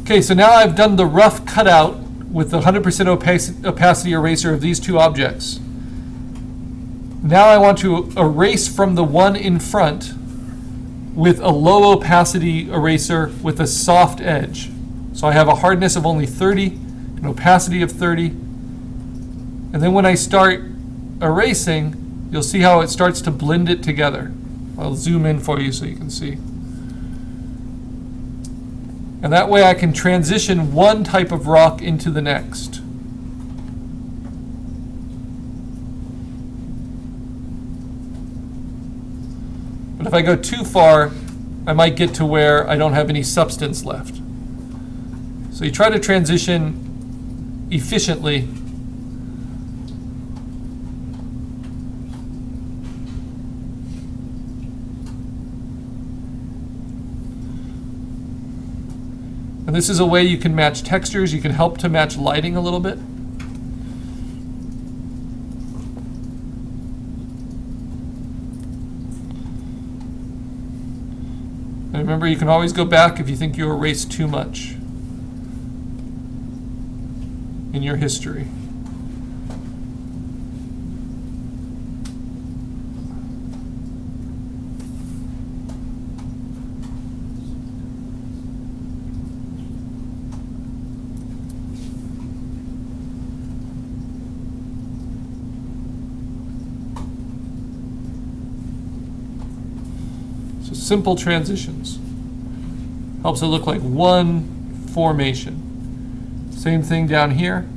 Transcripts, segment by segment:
Okay, so now I've done the rough cutout with the 100% opacity eraser of these two objects. Now I want to erase from the one in front with a low opacity eraser with a soft edge. So I have a hardness of only 30, an opacity of 30. And then when I start erasing, you'll see how it starts to blend it together. I'll zoom in for you so you can see. And that way I can transition one type of rock into the next. But if I go too far, I might get to where I don't have any substance left. So you try to transition efficiently. And this is a way you can match textures. You can help to match lighting a little bit. And remember, you can always go back if you think you erased too much in your history. So simple transitions. Helps it look like one formation. Same thing down here.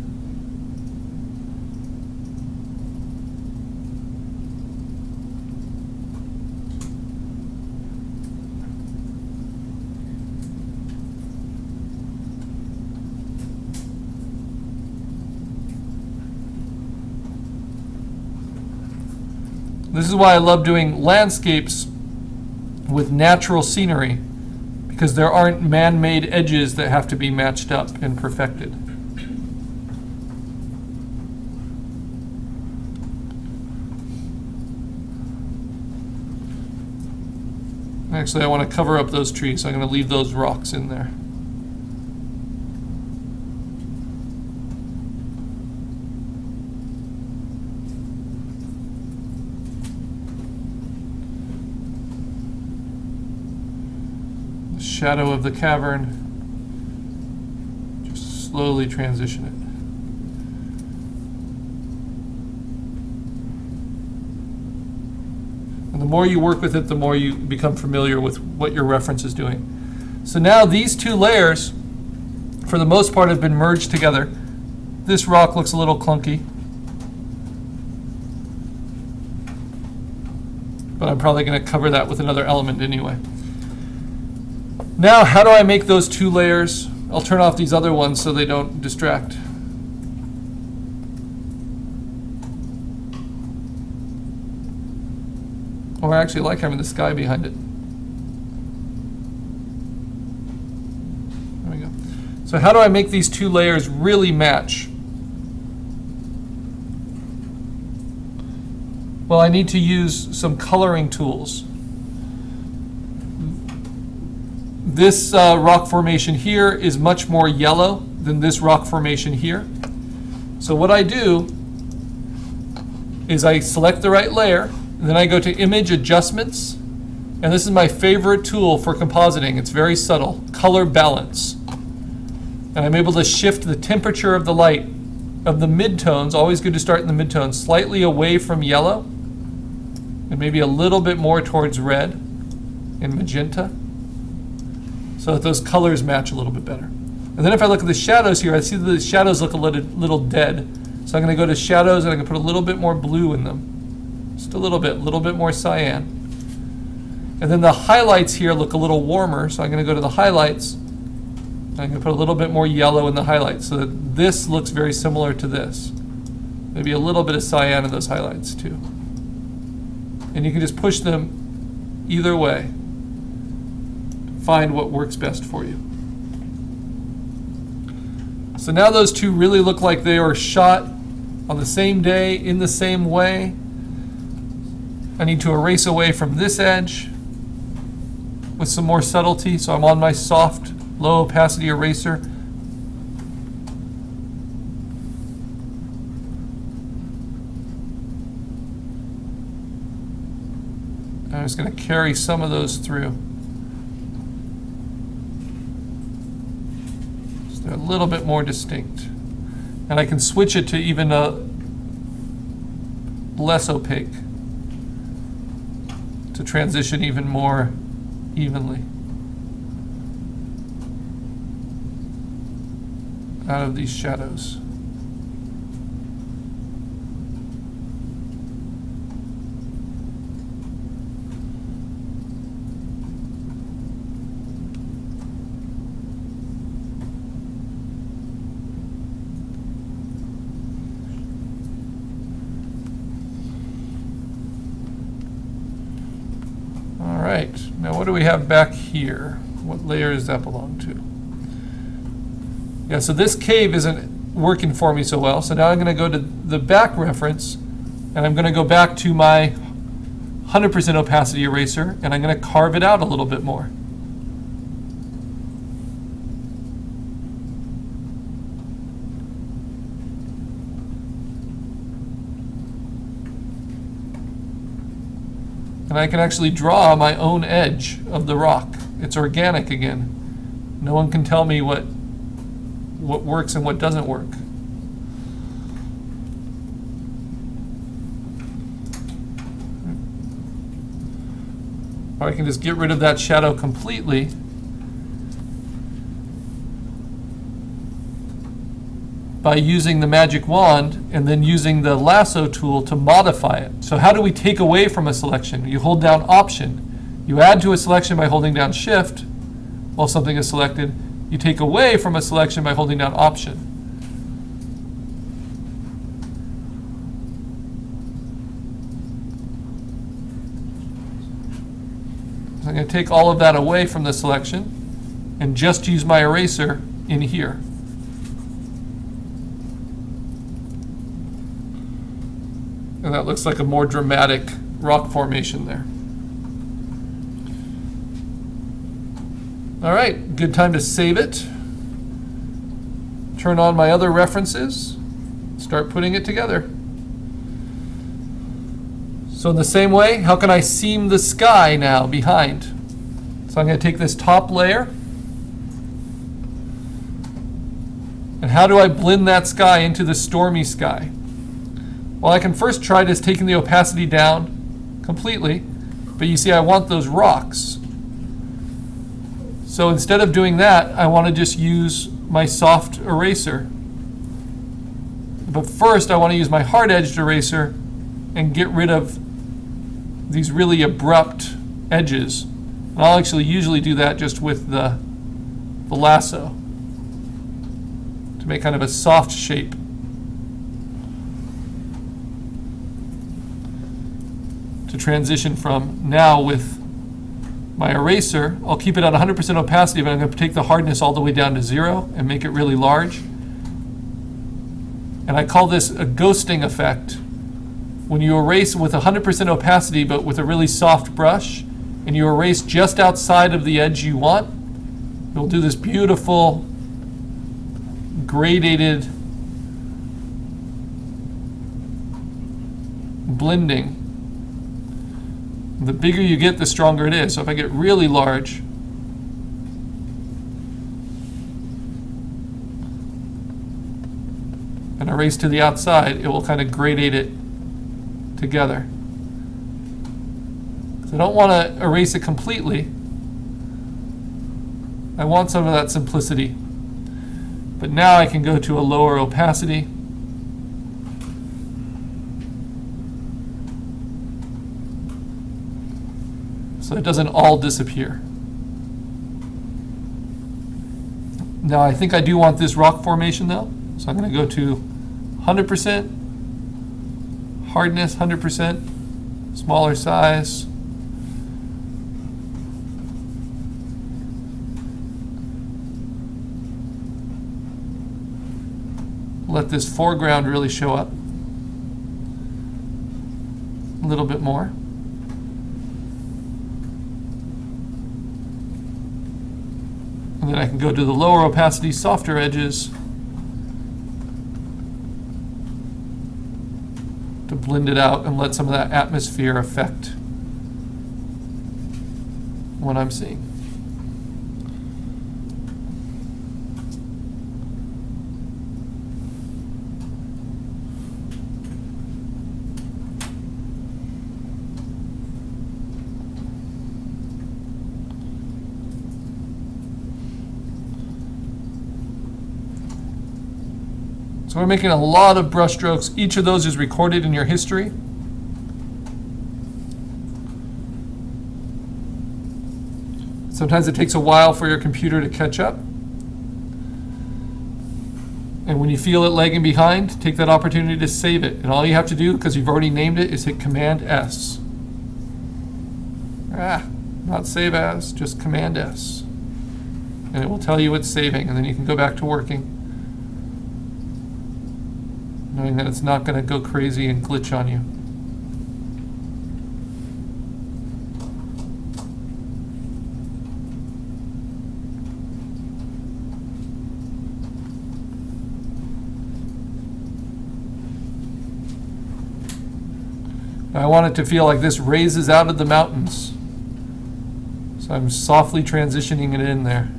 This is why I love doing landscapes with natural scenery, because there aren't man-made edges that have to be matched up and perfected. Actually, I want to cover up those trees, so I'm going to leave those rocks in there. Shadow of the cavern, just slowly transition it. And the more you work with it, the more you become familiar with what your reference is doing. So now these two layers, for the most part, have been merged together. This rock looks a little clunky, but I'm probably going to cover that with another element anyway. Now, how do I make those two layers? I'll turn off these other ones so they don't distract. Or I actually like having the sky behind it. There we go. So how do I make these two layers really match? Well, I need to use some coloring tools. This rock formation here is much more yellow than this rock formation here. So what I do is I select the right layer, and then I go to Image Adjustments, and this is my favorite tool for compositing. It's very subtle, Color Balance. And I'm able to shift the temperature of the light of the midtones, always good to start in the midtones, slightly away from yellow, and maybe a little bit more towards red and magenta, so that those colors match a little bit better. And then if I look at the shadows here, I see that the shadows look a little dead. So I'm going to go to shadows and I'm going to put a little bit more blue in them. Just a little bit more cyan. And then the highlights here look a little warmer, so I'm going to go to the highlights. And I'm going to put a little bit more yellow in the highlights so that this looks very similar to this. Maybe a little bit of cyan in those highlights too. And you can just push them either way. Find what works best for you. So now those two really look like they are shot on the same day, in the same way. I need to erase away from this edge with some more subtlety, so I'm on my soft low opacity eraser. I'm just going to carry some of those through. So they're a little bit more distinct. And I can switch it to even a less opaque to transition even more evenly out of these shadows. All right, now what do we have back here? What layer does that belong to? Yeah, so this cave isn't working for me so well, so now I'm going to go to the back reference, and I'm going to go back to my 100% opacity eraser, and I'm going to carve it out a little bit more. And I can actually draw my own edge of the rock. It's organic again. No one can tell me what works and what doesn't work. Or I can just get rid of that shadow completely by using the magic wand and then using the lasso tool to modify it. So how do we take away from a selection? You hold down Option. You add to a selection by holding down Shift while something is selected. You take away from a selection by holding down Option. So I'm going to take all of that away from the selection and just use my eraser in here. And that looks like a more dramatic rock formation there. All right, good time to save it. Turn on my other references, start putting it together. So in the same way, how can I seam the sky now behind? So I'm going to take this top layer, and how do I blend that sky into the stormy sky? Well, I can first try just taking the opacity down completely, but you see I want those rocks. So instead of doing that, I want to just use my soft eraser. But first I want to use my hard-edged eraser and get rid of these really abrupt edges. And I'll actually usually do that just with the lasso to make kind of a soft shape. To transition from now with my eraser, I'll keep it at 100% opacity, but I'm going to take the hardness all the way down to 0 and make it really large. And I call this a ghosting effect. When you erase with 100% opacity, but with a really soft brush, and you erase just outside of the edge you want, you'll do this beautiful gradated blending. The bigger you get, the stronger it is. So if I get really large, and erase to the outside, it will kind of gradate it together. So I don't want to erase it completely. I want some of that simplicity. But now I can go to a lower opacity. So it doesn't all disappear. Now I think I do want this rock formation though. So I'm going to go to 100%, hardness 100%, smaller size. Let this foreground really show up a little bit more. And And then I can go to the lower opacity, softer edges to blend it out and let some of that atmosphere affect what I'm seeing. So we're making a lot of brush strokes. Each of those is recorded in your history. Sometimes it takes a while for your computer to catch up. And when you feel it lagging behind, take that opportunity to save it. And all you have to do, because you've already named it, is hit Command S. Not save as, just Command S. And it will tell you it's saving, and then you can go back to working, knowing that it's not going to go crazy and glitch on you. I want it to feel like this raises out of the mountains. So I'm softly transitioning it in there.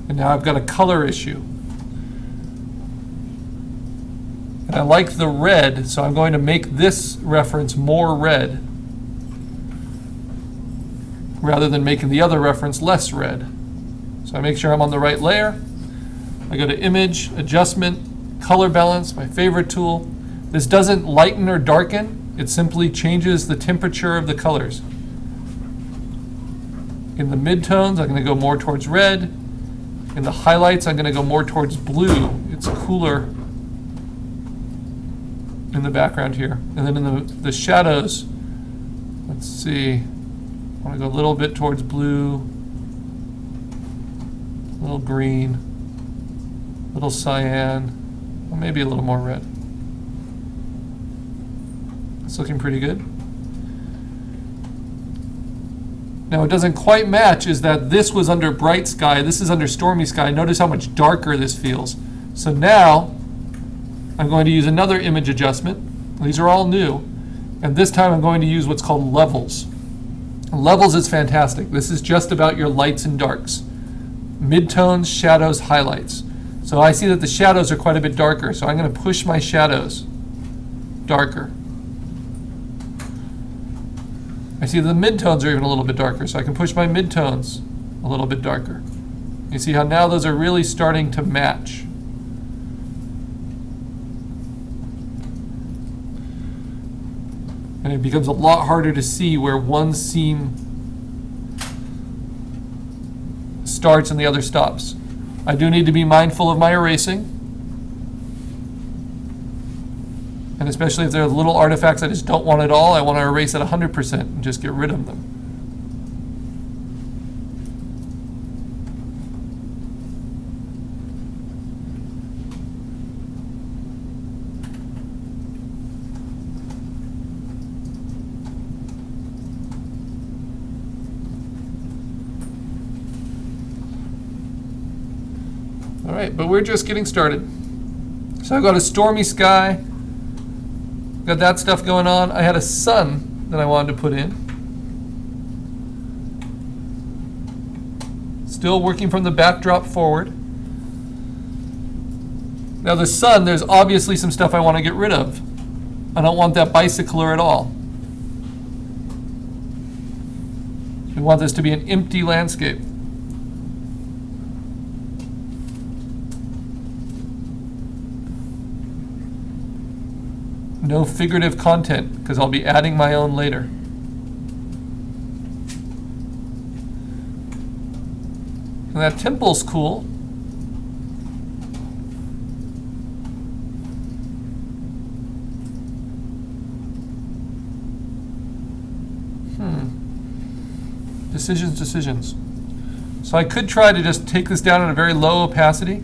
And now I've got a color issue. And I like the red, so I'm going to make this reference more red rather than making the other reference less red. So I make sure I'm on the right layer. I go to Image, Adjustment, Color Balance, my favorite tool. This doesn't lighten or darken, it simply changes the temperature of the colors. In the midtones, I'm going to go more towards red. In the highlights, I'm going to go more towards blue. It's cooler in the background here. And then in the shadows, let's see, I want to go a little bit towards blue, a little green, a little cyan, or maybe a little more red. It's looking pretty good. Now what doesn't quite match is that this was under bright sky, this is under stormy sky. Notice how much darker this feels. So now I'm going to use another image adjustment. These are all new. And this time I'm going to use what's called levels. Levels is fantastic. This is just about your lights and darks. Midtones, shadows, highlights. So I see that the shadows are quite a bit darker, so I'm going to push my shadows darker. I see the midtones are even a little bit darker, so I can push my midtones a little bit darker. You see how now those are really starting to match. And it becomes a lot harder to see where one seam starts and the other stops. I do need to be mindful of my erasing. And especially if there are little artifacts I just don't want at all, I want to erase at 100% and just get rid of them. All right, but we're just getting started. So I've got a stormy sky, got that stuff going on. I had a sun that I wanted to put in. Still working from the backdrop forward. Now the sun, there's obviously some stuff I want to get rid of. I don't want that bicycler at all. We want this to be an empty landscape. No figurative content, because I'll be adding my own later. And that temple's cool. Decisions. So I could try to just take this down at a very low opacity.